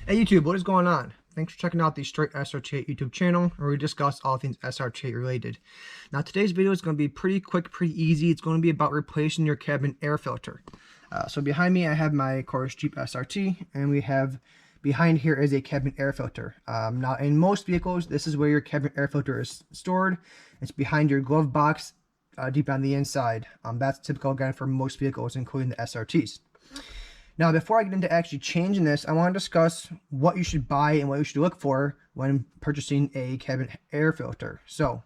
Hey YouTube, what is going on? Thanks for checking out the Straight SRT8 YouTube channel, where we discuss all things SRT8 related. Now today's video is going to be pretty quick, pretty easy. It's going to be about replacing your cabin air filter. So behind me I have my Corus Jeep SRT, and we have behind here is a cabin air filter. Now in most vehicles, this is where your cabin air filter is stored. It's behind your glove box, deep on the inside. That's typical again for most vehicles, including the SRTs. Now, before I get into actually changing this, I want to discuss what you should buy and what you should look for when purchasing a cabin air filter. So,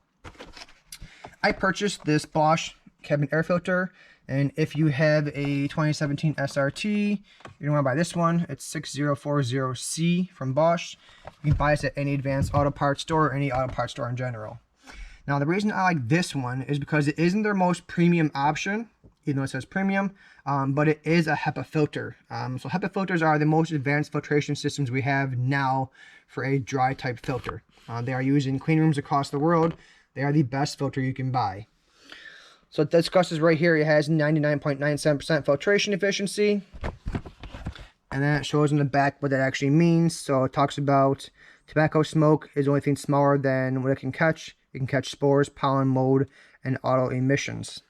I purchased this Bosch cabin air filter, and if you have a 2017 SRT, you're going to want to buy this one. It's 6040C from Bosch. You can buy this at any Advanced Auto Parts store or any auto parts store in general. Now, the reason I like this one is because it isn't their most premium option, even though it says premium, but it is a HEPA filter. So HEPA filters are the most advanced filtration systems we have now for a dry type filter. They are used in clean rooms across the world. They are the best filter you can buy. So it discusses right here, it has 99.97% filtration efficiency. And then it shows in the back what that actually means. So it talks about tobacco smoke is the only thing smaller than what it can catch. It can catch spores, pollen, mold, and auto emissions.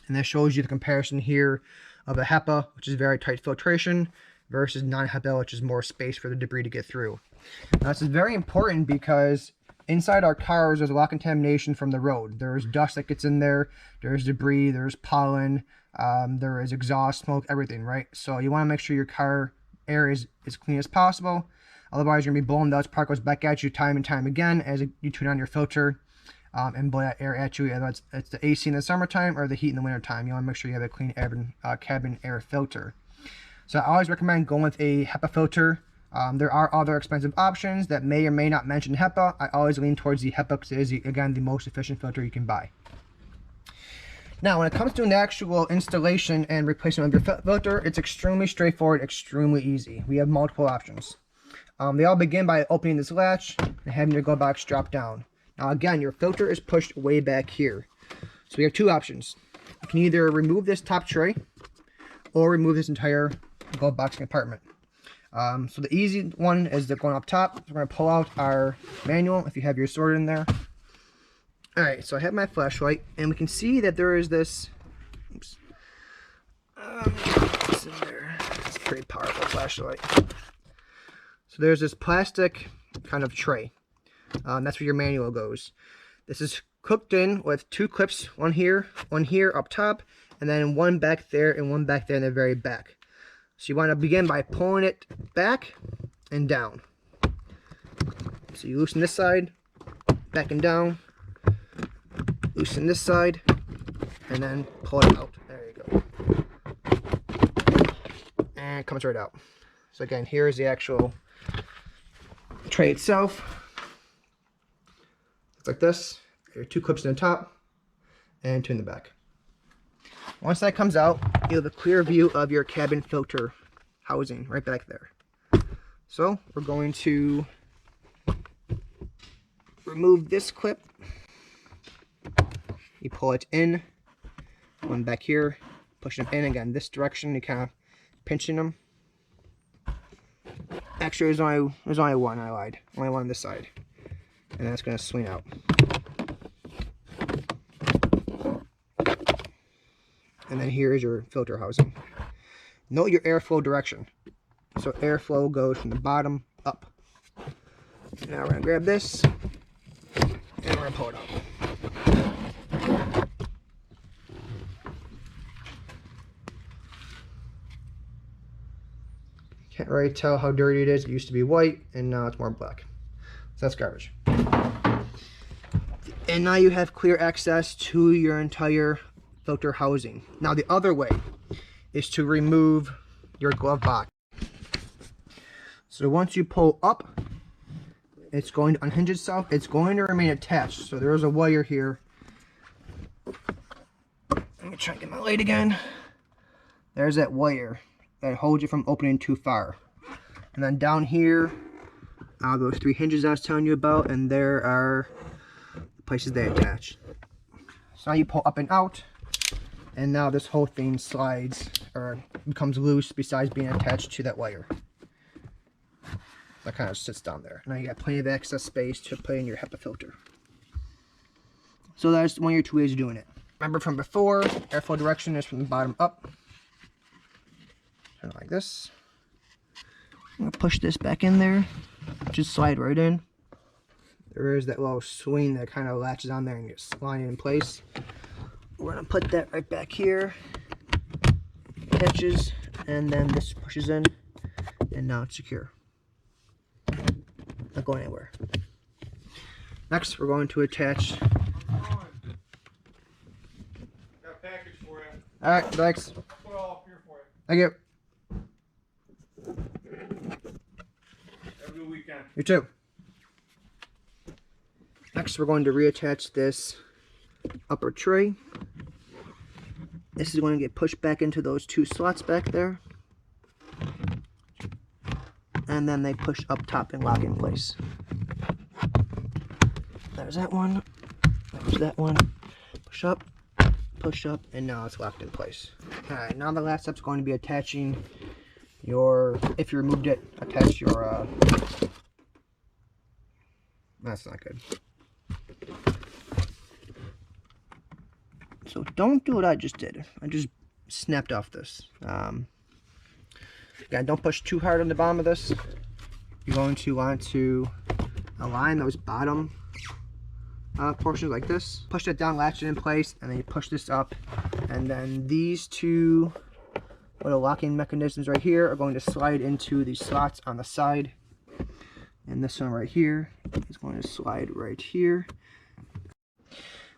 And that shows you the comparison here of a HEPA, which is very tight filtration, versus non-HEPA, which is more space for the debris to get through. Now, this is very important because inside our cars, there's a lot of contamination from the road. There's dust that gets in there, there's debris, there's pollen, there is exhaust smoke, everything, right? So you want to make sure your car air is as clean as possible. Otherwise, you're going to be blowing dust particles back at you time and time again as you turn on your filter. And blow that air at you, whether it's the AC in the summertime or the heat in the wintertime. You want to make sure you have a clean cabin air filter. So I always recommend going with a HEPA filter. There are other expensive options that may or may not mention HEPA. I always lean towards the HEPA because it is, again, the most efficient filter you can buy. Now, when it comes to an actual installation and replacement of your filter, it's extremely straightforward, extremely easy. We have multiple options. They all begin by opening this latch and having your glove box drop down. Now again, your filter is pushed way back here. So we have two options. You can either remove this top tray or remove this entire glove box compartment. So the easy one is the going up top. So we're going to pull out our manual if you have your sword in there. Alright, so I have my flashlight, and we can see that there is this, oops, what's in there? It's a pretty powerful flashlight. So there's this plastic kind of tray. That's where your manual goes. This is hooked in with two clips, one here up top, and then one back there and one back there in the very back. So you want to begin by pulling it back and down. So you loosen this side, back and down, loosen this side, and then pull it out. There you go. And it comes right out. So again, here's the actual tray itself. Like this. There are two clips in the top and two in the back. Once that comes out, you have a clear view of your cabin filter housing right back there. So we're going to remove this clip. You pull it in, one back here, push them in again this direction. You kind of pinching them. Actually, there's only one. I lied. Only one on this side. And that's going to swing out. And then here is your filter housing. Note your airflow direction. So airflow goes from the bottom up. Now we're going to grab this, and we're going to pull it out. Can't really tell how dirty it is. It used to be white, and now it's more black. So that's garbage. And now you have clear access to your entire filter housing. Now the other way is to remove your glove box. So once you pull up, it's going to unhinge itself. It's going to remain attached. So there's a wire here. Let me try and get my light again. There's that wire that holds you from opening too far. And then down here, those three hinges I was telling you about, and there are the places they attach. So now you pull up and out, and now this whole thing slides or becomes loose besides being attached to that wire. that kind of sits down there. Now you got plenty of excess space to put in your HEPA filter. So that's one of your 2 ways of doing it. Remember from before, airflow direction is from the bottom up. Kind of like this. I'm gonna push this back in there. Just slide right in. There is that little swing that kind of latches on there and gets sliding in place. We're gonna put that right back here. Catches, and then this pushes in, and now it's secure. Not going anywhere. Next, we're going to attach. Got a package for you. All right, thanks. Put it all up here for you. Thank you. Have a good weekend. You too. Next, we're going to reattach this upper tray. This is going to get pushed back into those 2 slots back there. And then they push up top and lock in place. There's that one. There's that one. Push up, and now it's locked in place. Alright, now the last step's going to be attaching your, if you removed it, attach your, that's not good. So don't do what I just did. I just snapped off this. Again, don't push too hard on the bottom of this. You're going to want to align those bottom portions like this. Push that down, latch it in place, and then you push this up. And then these 2 little locking mechanisms right here are going to slide into the slots on the side. And this one right here is going to slide right here.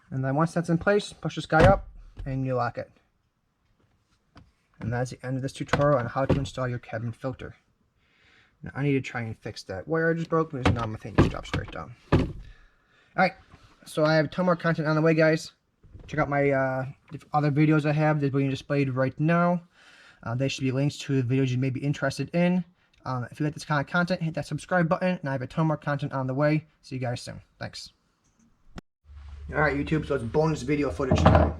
And then once that's in place, push this guy up and you lock it. And that's the end of this tutorial on how to install your cabin filter. Now I need to try and fix that wire I just broke, because now my thing just dropped straight down. Alright, so I have a ton more content on the way, guys. Check out my other videos I have that are being displayed right now. They should be links to the videos you may be interested in. If you like this kind of content, hit that subscribe button, and I have a ton more content on the way. See you guys soon. Thanks. Alright, YouTube, so it's bonus video footage time.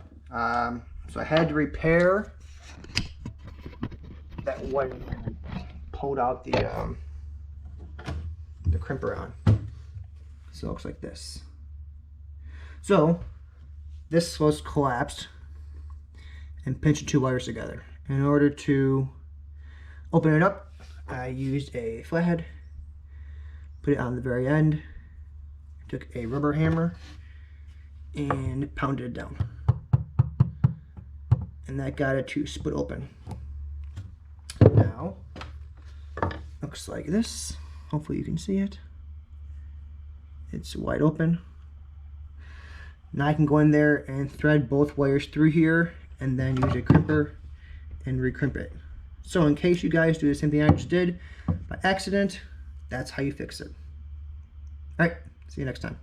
So I had to repair that one pulled out the crimper on. So it looks like this. So this was collapsed and pinched the 2 wires together. In order to open it up, I used a flathead, put it on the very end, took a rubber hammer, and pounded it down. And that got it to split open. Now, looks like this. Hopefully you can see it. It's wide open. Now I can go in there and thread both wires through here and then use a crimper and recrimp it. So in case you guys do the same thing I just did by accident, that's how you fix it. Alright, see you next time.